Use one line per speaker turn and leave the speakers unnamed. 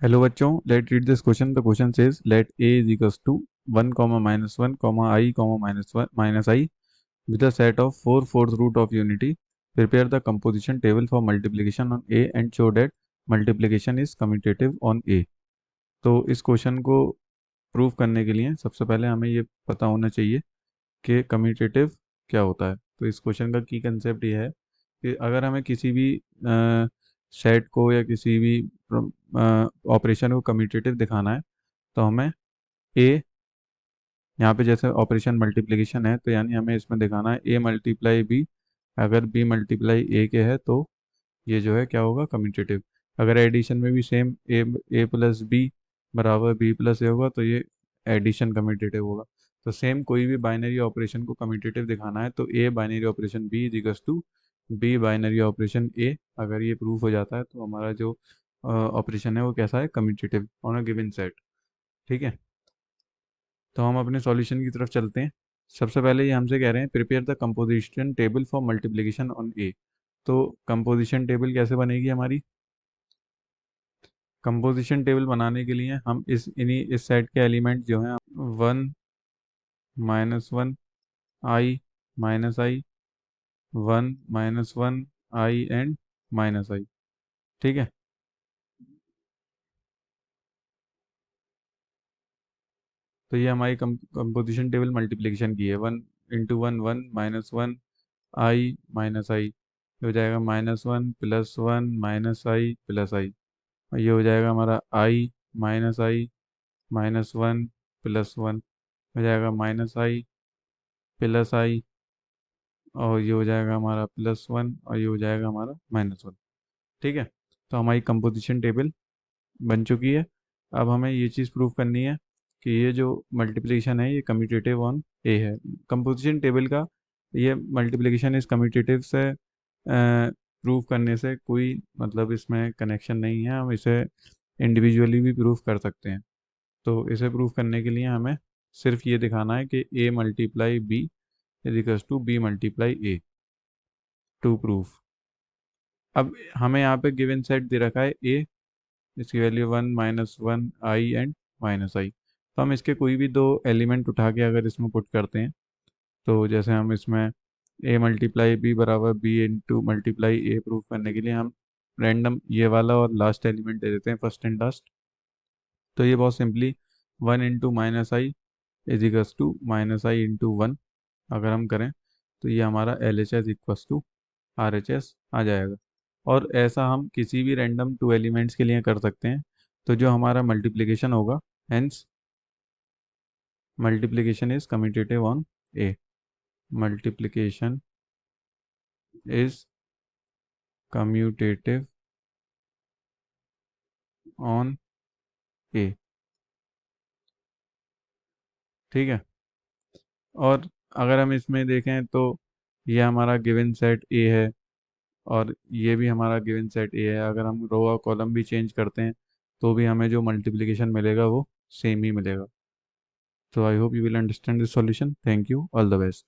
Hello बच्चों, let read this question. The question says let a is equals to 1 comma minus 1 comma I comma minus 1 minus I with a set of 4 fourth root of unity. Prepare the composition table for multiplication on a and show that multiplication is commutative on a. तो इस question को prove करने के लिए सबसे पहले हमें ये पता होना चाहिए कि कम्यूटेटिव क्या होता है. तो इस क्वेश्चन का की कंसेप्ट ये है कि अगर हमें किसी भी सेट को या किसी भी ऑपरेशन को कम्यूटेटिव दिखाना है तो हमें ए, यहाँ पे जैसे ऑपरेशन मल्टीप्लिकेशन है तो यानी हमें इसमें दिखाना है ए मल्टीप्लाई बी. अगर बी मल्टीप्लाई ए के है तो ये जो है क्या होगा, कम्यूटेटिव. अगर एडिशन में भी सेम ए प्लस बी बराबर बी प्लस ए होगा तो ये एडिशन कम्यूटेटिव होगा. तो सेम कोई भी बाइनरी ऑपरेशन को कम्यूटेटिव दिखाना है तो a binary operation b is equals to b binary operation a. अगर ये प्रूफ हो जाता है तो हमारा जो ऑपरेशन है वो कैसा है, commutative on a given set. ठीक है, तो हम अपने सॉल्यूशन की तरफ चलते हैं. सबसे पहले ये हमसे कह रहे हैं prepare the composition table for multiplication on a. तो कंपोजिशन टेबल कैसे बनेगी हमारी? कंपोजिशन टेबल बनाने के लिए हम इस सेट के एलिमेंट जो हैं 1 - 1 I - I, 1 - 1 I and -I. ठीक है, तो ये हमारी कंपोजिशन टेबल मल्टीप्लिकेशन की है. 1 × 1 1 - 1 I - I हो जाएगा -1 + 1 -I + I. और ये हो जाएगा हमारा I -I -1 + 1 हो जाएगा -I + I. और ये हो जाएगा हमारा +1 और ये हो जाएगा हमारा -1. ठीक है, तो हमारी कंपोजिशन टेबल बन चुकी है. अब हमें ये चीज़ प्रूव करनी है कि ये जो मल्टीप्लिकेशन है ये कम्यूटेटिव ऑन ए है. कंपोजिशन टेबल का ये मल्टीप्लिकेशन इस कम्यूटेटिव से प्रूव करने से कोई मतलब इसमें कनेक्शन नहीं है. हम इसे इंडिविजुअली भी प्रूव कर सकते हैं. तो इसे प्रूव करने के लिए हमें सिर्फ ये दिखाना है कि a multiply B is equals to B multiply A to proof. अब हमें यहाँ पे गिवन सेट दे रखा है a, इसकी वैल्यू 1 - 1 I एंड -I. तो हम इसके कोई भी दो एलिमेंट उठा के अगर इसमें पुट करते हैं तो जैसे हम इसमें a मल्टीप्लाई बी बराबर बी इंटू मल्टीप्लाई ए प्रूफ करने के लिए हम रैंडम ये वाला और लास्ट एलिमेंट दे देते हैं, फर्स्ट एंड लास्ट. तो ये बहुत simply 1 × -I is equals to -I into 1 अगर हम करें तो ये हमारा LHS इक्वल्स टू RHS आ जाएगा. और ऐसा हम किसी भी रैंडम टू एलिमेंट्स के लिए कर सकते हैं. तो जो हमारा मल्टीप्लिकेशन होगा, hence multiplication is commutative on a. Multiplication is commutative on a. ठीक है, और अगर हम इसमें देखें तो ये हमारा गिवन सेट ए है और ये भी हमारा गिवन सेट ए है. अगर हम रो और कॉलम भी चेंज करते हैं तो भी हमें जो मल्टीप्लिकेशन मिलेगा वो सेम ही मिलेगा. So I hope you will understand this solution. Thank you. All the best.